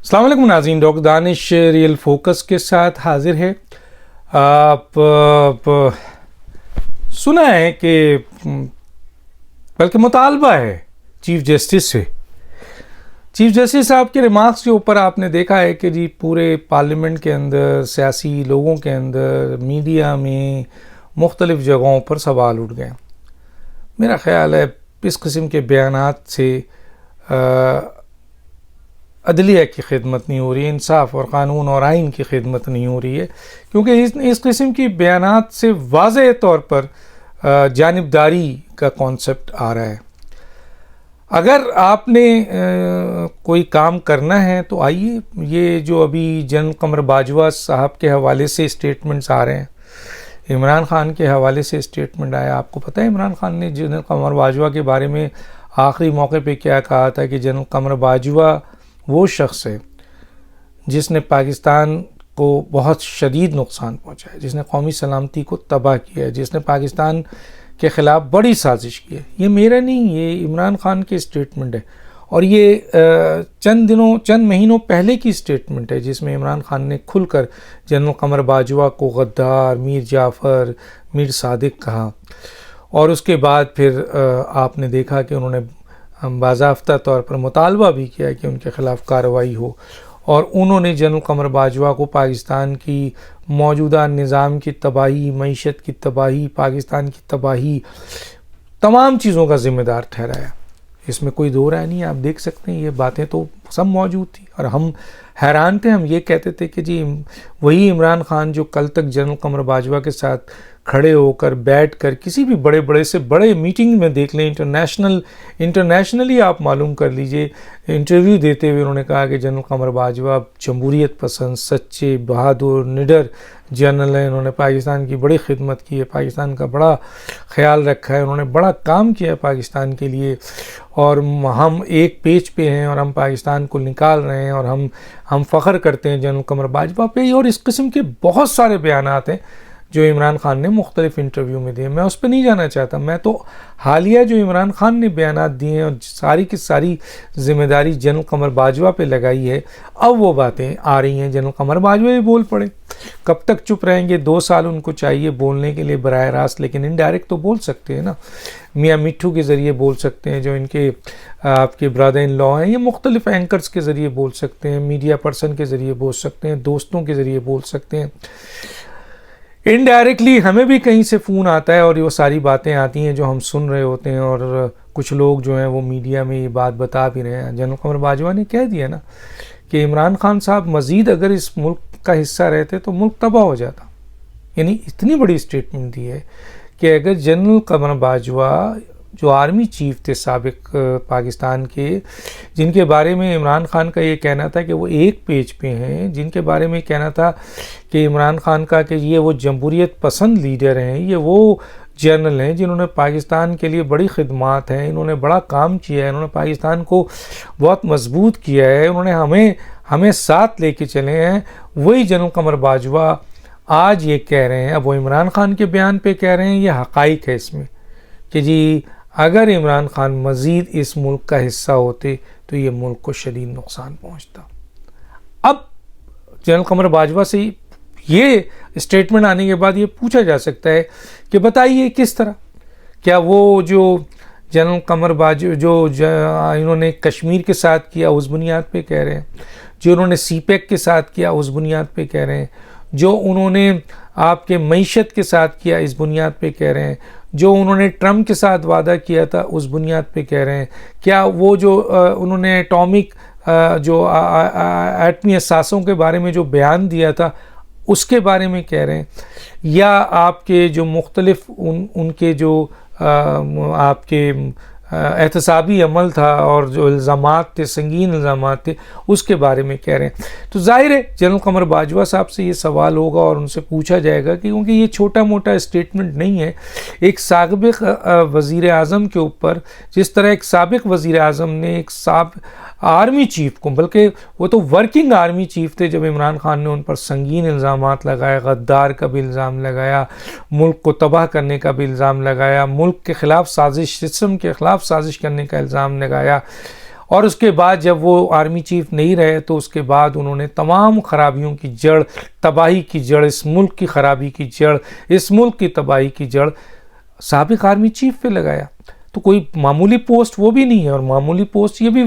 السلام علیکم ناظرین، ڈاکٹر دانش ریئل فوکس کے ساتھ حاضر ہے۔ آپ سنا ہے کہ بلکہ مطالبہ ہے چیف جسٹس سے، چیف جسٹس صاحب کے ریمارکس کے اوپر آپ نے دیکھا ہے کہ جی پورے پارلیمنٹ کے اندر، سیاسی لوگوں کے اندر، میڈیا میں مختلف جگہوں پر سوال اٹھ گئے۔ میرا خیال ہے اس قسم کے بیانات سے عدلیہ کی خدمت نہیں ہو رہی ہے، انصاف اور قانون اور آئین کی خدمت نہیں ہو رہی ہے، کیونکہ اس قسم کی بیانات سے واضح طور پر جانبداری کا کانسیپٹ آ رہا ہے۔ اگر آپ نے کوئی کام کرنا ہے تو آئیے، یہ جو ابھی جنرل قمر باجوہ صاحب کے حوالے سے اسٹیٹمنٹس آ رہے ہیں، عمران خان کے حوالے سے اسٹیٹمنٹ آیا، آپ کو پتہ ہے عمران خان نے جنرل قمر باجوہ کے بارے میں آخری موقع پہ کیا کہا تھا کہ جنرل قمر باجوہ وہ شخص ہے جس نے پاکستان کو بہت شدید نقصان پہنچایا، جس نے قومی سلامتی کو تباہ کیا ہے، جس نے پاکستان کے خلاف بڑی سازش کی ہے۔ یہ میرا نہیں، یہ عمران خان کی اسٹیٹمنٹ ہے، اور یہ چند مہینوں پہلے کی اسٹیٹمنٹ ہے جس میں عمران خان نے کھل کر جنرل قمر باجوہ کو غدار، میر جعفر، میر صادق کہا، اور اس کے بعد پھر آپ نے دیکھا کہ انہوں نے باضابطہ طور پر مطالبہ بھی کیا کہ ان کے خلاف کارروائی ہو، اور انہوں نے جنرل قمر باجوہ کو پاکستان کی موجودہ نظام کی تباہی، معیشت کی تباہی، پاکستان کی تباہی، تمام چیزوں کا ذمہ دار ٹھہرایا۔ اس میں کوئی دو رائے نہیں ہے، آپ دیکھ سکتے ہیں یہ باتیں تو سب موجود تھیں، اور ہم حیران تھے، ہم یہ کہتے تھے کہ جی وہی عمران خان جو کل تک جنرل قمر باجوہ کے ساتھ کھڑے ہو کر، بیٹھ کر، کسی بھی بڑے سے بڑے میٹنگ میں دیکھ لیں، انٹرنیشنلی آپ معلوم کر لیجئے، انٹرویو دیتے ہوئے انہوں نے کہا کہ جنرل قمر باجوہ جمہوریت پسند، سچے، بہادر، نڈر جنرل ہیں، انہوں نے پاکستان کی بڑی خدمت کی ہے، پاکستان کا بڑا خیال رکھا ہے، انہوں نے بڑا کام کیا ہے پاکستان کے لیے، اور ہم ایک پیج پہ ہیں اور ہم پاکستان کو نکال رہے ہیں، اور ہم فخر کرتے ہیں جنرل قمر باجوہ پہ۔ اور اس قسم کے بہت سارے بیانات ہیں جو عمران خان نے مختلف انٹرویو میں دیے، میں اس پہ نہیں جانا چاہتا، میں تو حالیہ جو عمران خان نے بیانات دیے ہیں اور ساری کی ساری ذمہ داری جنرل قمر باجوہ پہ لگائی ہے، اب وہ باتیں آ رہی ہیں جنرل قمر باجوہ بھی بول پڑے۔ کب تک چپ رہیں گے؟ 2 سال ان کو چاہیے بولنے کے لیے براہ راست، لیکن انڈائریکٹ تو بول سکتے ہیں نا، میاں مٹھو کے ذریعے بول سکتے ہیں جو ان کے آپ کے برادر ان لا ہیں، یہ مختلف اینکرز کے ذریعے بول سکتے ہیں، میڈیا پرسن کے ذریعے بول سکتے ہیں، دوستوں کے ذریعے بول سکتے ہیں، انڈائریکٹلی ہمیں بھی کہیں سے فون آتا ہے اور وہ ساری باتیں آتی ہیں جو ہم سن رہے ہوتے ہیں، اور کچھ لوگ جو ہیں وہ میڈیا میں یہ بات بتا بھی رہے ہیں۔ جنرل قمر باجوہ نے کہہ دیا نا کہ عمران خان صاحب مزید اگر اس ملک کا حصہ رہتے تو ملک تباہ ہو جاتا، یعنی اتنی بڑی اسٹیٹمنٹ دی ہے کہ اگر جنرل قمر باجوہ جو آرمی چیف تھے سابق پاکستان کے، جن کے بارے میں عمران خان کا یہ کہنا تھا کہ وہ ایک پیج پہ ہیں، جن کے بارے میں کہنا تھا کہ عمران خان کا کہ یہ وہ جمہوریت پسند لیڈر ہیں، یہ وہ جنرل ہیں جنہوں نے پاکستان کے لیے بڑی خدمات ہیں، انہوں نے بڑا کام کیا ہے، انہوں نے پاکستان کو بہت مضبوط کیا ہے، انہوں نے ہمیں ساتھ لے کے چلے ہیں، وہی جنرل قمر باجوہ آج یہ کہہ رہے ہیں۔ اب وہ عمران خان کے بیان پہ کہہ رہے ہیں، یہ حقائق ہے اس میں کہ جی اگر عمران خان مزید اس ملک کا حصہ ہوتے تو یہ ملک کو شدید نقصان پہنچتا۔ اب جنرل قمر باجوہ سے یہ اسٹیٹمنٹ آنے کے بعد یہ پوچھا جا سکتا ہے کہ بتائیے کس طرح، کیا وہ جو جنرل قمر باجوہ جو انہوں نے کشمیر کے ساتھ کیا اس بنیاد پہ کہہ رہے ہیں، جو انہوں نے سی پیک کے ساتھ کیا اس بنیاد پہ کہہ رہے ہیں، جو انہوں نے آپ کے معیشت کے ساتھ کیا اس بنیاد پہ کہہ رہے ہیں، جو انہوں نے ٹرمپ کے ساتھ وعدہ کیا تھا اس بنیاد پہ کہہ رہے ہیں، کیا وہ جو انہوں نے جو ایٹمی اثاثوں کے بارے میں جو بیان دیا تھا اس کے بارے میں کہہ رہے ہیں، یا آپ کے جو مختلف ان کے جو آپ کے احتسابی عمل تھا اور جو الزامات تھے، سنگین الزامات تھے، اس کے بارے میں کہہ رہے ہیں۔ تو ظاہر ہے جنرل قمر باجوہ صاحب سے یہ سوال ہوگا اور ان سے پوچھا جائے گا، کیونکہ یہ چھوٹا موٹا اسٹیٹمنٹ نہیں ہے۔ ایک سابق وزیر اعظم کے اوپر، جس طرح ایک سابق وزیر اعظم نے ایک آرمی چیف کو، بلکہ وہ تو ورکنگ آرمی چیف تھے جب عمران خان نے ان پر سنگین الزامات لگائے، غدار کا بھی الزام لگایا، ملک کو تباہ کرنے کا بھی الزام لگایا، ملک کے خلاف سازش، سسٹم کے خلاف سازش کرنے کا الزام لگایا، اور اس کے بعد جب وہ آرمی چیف نہیں رہے تو اس کے بعد انہوں نے تمام خرابیوں کی جڑ، تباہی کی جڑ، اس ملک کی خرابی کی جڑ، اس ملک کی تباہی کی جڑ سابق آرمی چیف پہ لگایا. تو کوئی معمولی پوسٹ وہ بھی نہیں ہے، اور معمولی پوسٹ یہ بھی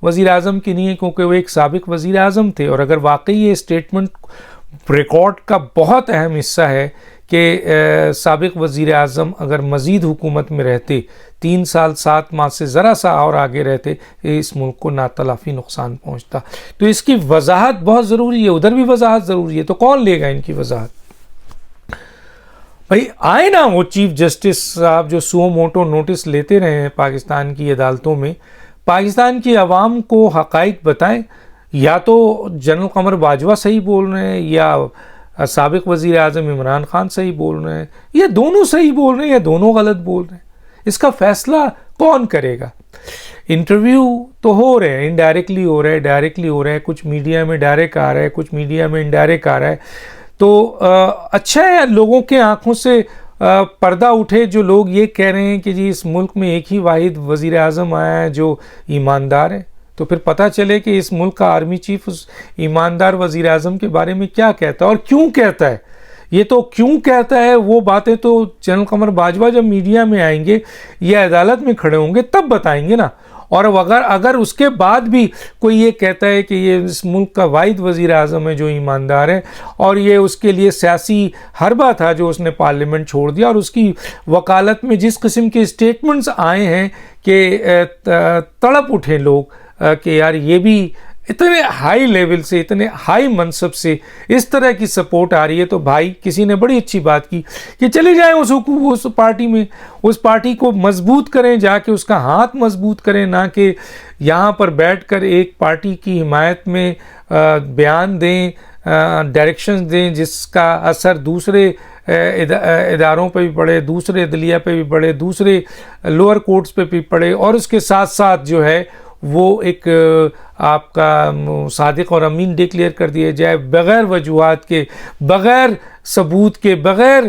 وزیر اعظم کی نہیں ہے، کیونکہ وہ ایک سابق وزیر اعظم تھے. اور اگر واقعی یہ اسٹیٹمنٹ ریکارڈ کا بہت اہم حصہ ہے کہ سابق وزیر اعظم اگر مزید حکومت میں رہتے، 3 سال 7 ماہ سے ذرا سا اور آگے رہتے، اس ملک کو ناتلافی نقصان پہنچتا. تو اس کی وضاحت بہت ضروری ہے، ادھر بھی وضاحت ضروری ہے. تو کون لے گا ان کی وضاحت؟ بھائی آئے نا وہ چیف جسٹس صاحب جو سو موٹو نوٹس لیتے رہے ہیں پاکستان کی عدالتوں میں، پاکستان کی عوام کو حقائق بتائیں. یا تو جنرل قمر باجوہ صحیح بول رہے ہیں، یا سابق وزیر اعظم عمران خان صحیح بول رہے ہیں، یا دونوں صحیح بول رہے ہیں، یا دونوں غلط بول رہے ہیں. اس کا فیصلہ کون کرے گا؟ انٹرویو تو ہو رہے ہیں، انڈائریکٹلی ہو رہے ہیں، ڈائریکٹلی ہو رہے ہیں، کچھ میڈیا میں ڈائریکٹ آ رہا ہے، کچھ میڈیا میں انڈائریکٹ آ رہا ہے. تو اچھا ہے لوگوں کے آنکھوں سے پردہ اٹھے جو لوگ یہ کہہ رہے ہیں کہ جی اس ملک میں ایک ہی واحد وزیر اعظم آیا ہے جو ایماندار ہے. تو پھر پتہ چلے کہ اس ملک کا آرمی چیف اس ایماندار وزیر اعظم کے بارے میں کیا کہتا ہے اور کیوں کہتا ہے. یہ تو کیوں کہتا ہے وہ باتیں تو جنرل قمر باجوہ جب میڈیا میں آئیں گے یا عدالت میں کھڑے ہوں گے تب بتائیں گے نا. اور اگر اس کے بعد بھی کوئی یہ کہتا ہے کہ یہ اس ملک کا واحد وزیر اعظم ہے جو ایماندار ہے، اور یہ اس کے لیے سیاسی حربہ تھا جو اس نے پارلیمنٹ چھوڑ دیا، اور اس کی وکالت میں جس قسم کے اسٹیٹمنٹس آئے ہیں کہ تڑپ اٹھے لوگ کہ یار یہ بھی اتنے ہائی لیول سے، اتنے ہائی منصب سے اس طرح کی سپورٹ آ رہی ہے. تو بھائی کسی نے بڑی اچھی بات کی کہ چلے جائیں اس پارٹی میں، اس پارٹی کو مضبوط کریں، جا کے اس کا ہاتھ مضبوط کریں، نہ کہ یہاں پر بیٹھ کر ایک پارٹی کی حمایت میں بیان دیں، ڈائریکشنز دیں جس کا اثر دوسرے اداروں پہ بھی پڑے، دوسرے عدلیہ پہ بھی پڑے، دوسرے لوور کورٹس پہ بھی پڑے، اور اس کے ساتھ ساتھ جو ہے وہ ایک آپ کا صادق اور امین ڈکلیئر کر دیا جائے بغیر وجوہات کے، بغیر ثبوت کے، بغیر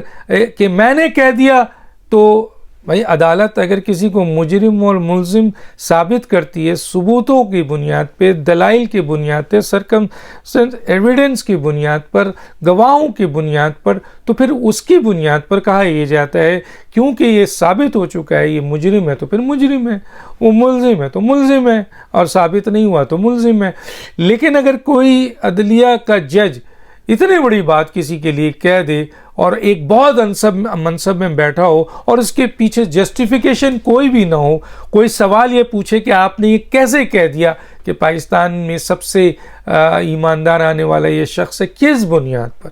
کہ میں نے کہہ دیا. تو بھائی عدالت اگر کسی کو مجرم اور ملزم ثابت کرتی ہے ثبوتوں کی بنیاد پہ، دلائل کی بنیاد پہ، سرکمسٹنس ایویڈنس کی بنیاد پر، گواہوں کی بنیاد پر، تو پھر اس کی بنیاد پر کہا یہ جاتا ہے کیونکہ یہ ثابت ہو چکا ہے یہ مجرم ہے تو پھر مجرم ہے، وہ ملزم ہے تو ملزم ہے، اور ثابت نہیں ہوا تو ملزم ہے. لیکن اگر کوئی عدلیہ کا جج اتنی بڑی بات کسی کے لیے کہہ دے اور ایک بہت منصب میں بیٹھا ہو اور اس کے پیچھے جسٹیفیکیشن کوئی بھی نہ ہو، کوئی سوال یہ پوچھے کہ آپ نے یہ کیسے کہہ دیا کہ پاکستان میں سب سے ایماندار آنے والا یہ شخص ہے، کس بنیاد پر؟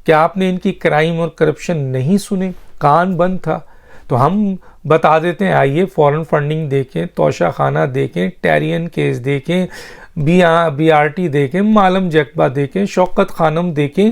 کیا آپ نے ان کی کرائم اور کرپشن نہیں سنے؟ کان بند تھا؟ تو ہم بتا دیتے ہیں، آئیے فورن فنڈنگ دیکھیں، توشہ خانہ دیکھیں، ٹیرین کیس دیکھیں، بی آر ٹی دیکھیں، مالم جقبہ دیکھیں، شوکت خانم دیکھیں،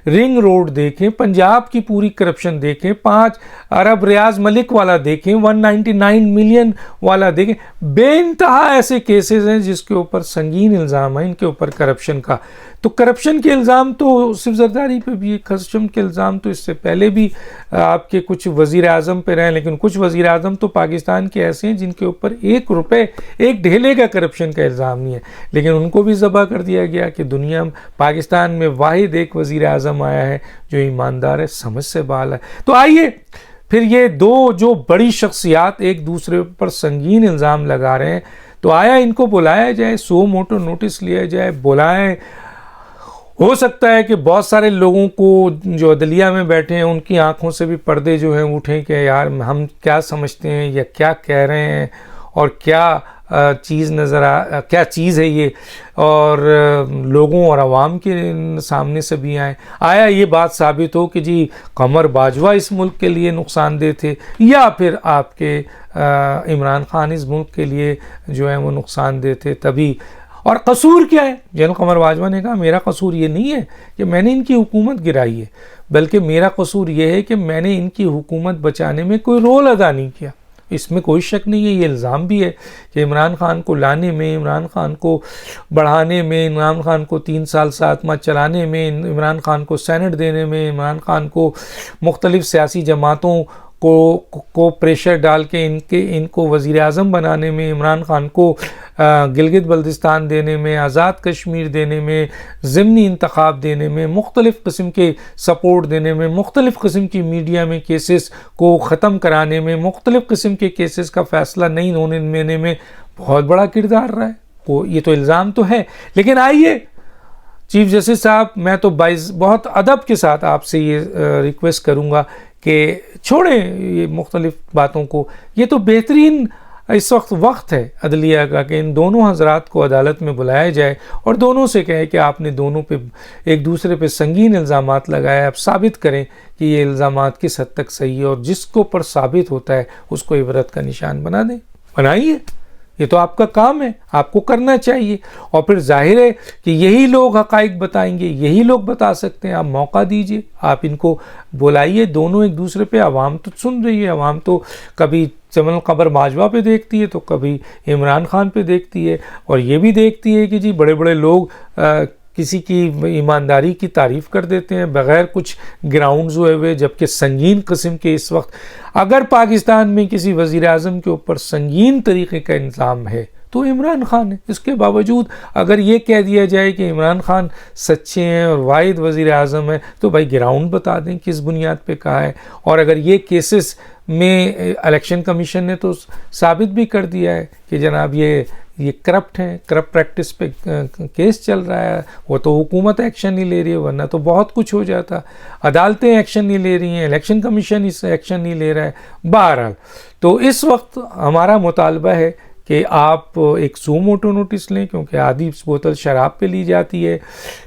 رنگ روڈ دیکھیں، پنجاب کی پوری کرپشن دیکھیں، 5 ارب ریاض ملک والا دیکھیں، 199 ملین والا دیکھیں. بے انتہا ایسے کیسز ہیں جس کے اوپر سنگین الزام ہیں ان کے اوپر کرپشن کا. تو کرپشن کے الزام تو صرف زرداری پہ بھی، کرپشن کے الزام تو اس سے پہلے بھی آپ کے کچھ وزیر اعظم پہ رہے، لیکن کچھ وزیر اعظم تو پاکستان کے ایسے ہیں جن کے اوپر 1 روپے، 1 ڈھیلے کا کرپشن کا الزام نہیں ہے، لیکن ان کو بھی ذبح کر دیا گیا کہ دنیا پاکستان میں واحد ایک وزیر اعظم آیا ہے جو ایماندار ہے، سمجھ سے باہر ہے. تو آئیے پھر یہ دو جو بڑی شخصیات ایک دوسرے پر سنگین الزام لگا رہے ہیں، تو آیا ان کو بلایا جائے، سو موٹو نوٹس لیا جائے، بلائیں. ہو سکتا ہے کہ بہت سارے لوگوں کو جو عدلیہ میں بیٹھے ہیں ان کی آنکھوں سے بھی پردے جو ہیں اٹھیں کہ یار ہم کیا سمجھتے ہیں یا کیا کہہ رہے ہیں اور کیا کیا چیز ہے یہ، اور لوگوں اور عوام کے سامنے سے بھی آیا یہ بات ثابت ہو کہ جی قمر باجوہ اس ملک کے لیے نقصان دہ تھے، یا پھر آپ کے عمران خان اس ملک کے لیے جو ہے وہ نقصان دہ تھے تبھی. اور قصور کیا ہے؟ جنرل قمر باجوہ نے کہا میرا قصور یہ نہیں ہے کہ میں نے ان کی حکومت گرائی ہے، بلکہ میرا قصور یہ ہے کہ میں نے ان کی حکومت بچانے میں کوئی رول ادا نہیں کیا. اس میں کوئی شک نہیں ہے، یہ الزام بھی ہے کہ عمران خان کو لانے میں، عمران خان کو بڑھانے میں، عمران خان کو 3 سال 7 ماہ چلانے میں، عمران خان کو سینٹ دینے میں، عمران خان کو مختلف سیاسی جماعتوں کو پریشر ڈال کے ان کو وزیر اعظم بنانے میں، عمران خان کو گلگت بلتستان دینے میں، آزاد کشمیر دینے میں، ضمنی انتخاب دینے میں، مختلف قسم کے سپورٹ دینے میں، مختلف قسم کی میڈیا میں کیسز کو ختم کرانے میں، مختلف قسم کے کیسز کا فیصلہ نہیں ہونے دینے میں بہت بڑا کردار رہا ہے. یہ تو الزام تو ہے. لیکن آئیے چیف جسٹس صاحب، میں تو بہت ادب کے ساتھ آپ سے یہ ریکویسٹ کروں گا کہ چھوڑیں یہ مختلف باتوں کو. یہ تو بہترین اس وقت ہے عدلیہ کا کہ ان دونوں حضرات کو عدالت میں بلایا جائے اور دونوں سے کہے کہ آپ نے دونوں پہ ایک دوسرے پہ سنگین الزامات لگائے، آپ ثابت کریں کہ یہ الزامات کس حد تک صحیح ہے، اور جس کو پر ثابت ہوتا ہے اس کو عبرت کا نشان بنا دیں. بنائیے، یہ تو آپ کا کام ہے، آپ کو کرنا چاہیے. اور پھر ظاہر ہے کہ یہی لوگ حقائق بتائیں گے، یہی لوگ بتا سکتے ہیں. آپ موقع دیجئے، آپ ان کو بلائیے، دونوں ایک دوسرے پہ. عوام تو سن رہی ہے، عوام تو کبھی چمن القمر باجوہ پہ دیکھتی ہے تو کبھی عمران خان پہ دیکھتی ہے، اور یہ بھی دیکھتی ہے کہ جی بڑے بڑے لوگ کسی کی ایمانداری کی تعریف کر دیتے ہیں بغیر کچھ گراؤنڈز ہوئے، جبکہ سنگین قسم کے اس وقت اگر پاکستان میں کسی وزیر اعظم کے اوپر سنگین طریقے کا الزام ہے تو عمران خان ہے. اس کے باوجود اگر یہ کہہ دیا جائے کہ عمران خان سچے ہیں اور واحد وزیر اعظم ہے تو بھائی گراؤنڈ بتا دیں کس بنیاد پہ کہا ہے. اور اگر یہ کیسز میں الیکشن کمیشن نے تو ثابت بھی کر دیا ہے کہ جناب یہ کرپٹ ہیں، کرپٹ پریکٹس پہ کیس چل رہا ہے، وہ تو حکومت ایکشن نہیں لے رہی ہے، ورنہ تو بہت کچھ ہو جاتا. عدالتیں ایکشن نہیں لے رہی ہیں، الیکشن کمیشن اس سے ایکشن نہیں لے رہا ہے. بہرحال تو اس وقت ہمارا مطالبہ ہے کہ آپ ایک سو موٹو نوٹس لیں، کیونکہ آدھی بوتل شراب پہ لی جاتی ہے،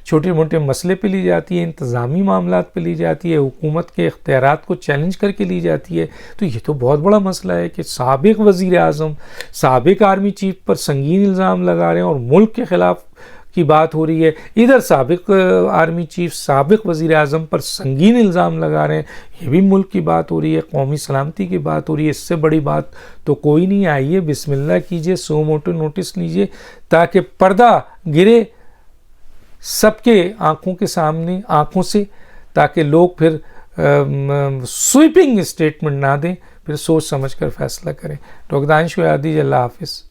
چھوٹے موٹے مسئلے پہ لی جاتی ہے، انتظامی معاملات پہ لی جاتی ہے، حکومت کے اختیارات کو چیلنج کر کے لی جاتی ہے. تو یہ تو بہت بڑا مسئلہ ہے کہ سابق وزیر اعظم، سابق آرمی چیف پر سنگین الزام لگا رہے ہیں اور ملک کے خلاف کی بات ہو رہی ہے. ادھر سابق آرمی چیف، سابق وزیر اعظم پر سنگین الزام لگا رہے ہیں، یہ بھی ملک کی بات ہو رہی ہے، قومی سلامتی کی بات ہو رہی ہے. اس سے بڑی بات تو کوئی نہیں. آئیے بسم اللہ کیجئے، سو موٹو نوٹس لیجئے تاکہ پردہ گرے سب کے آنکھوں کے سامنے، آنکھوں سے، تاکہ لوگ پھر سویپنگ اسٹیٹمنٹ نہ دیں، پھر سوچ سمجھ کر فیصلہ کریں. ڈاکٹر دانش کو یاد دیجیے. اللہ حافظ.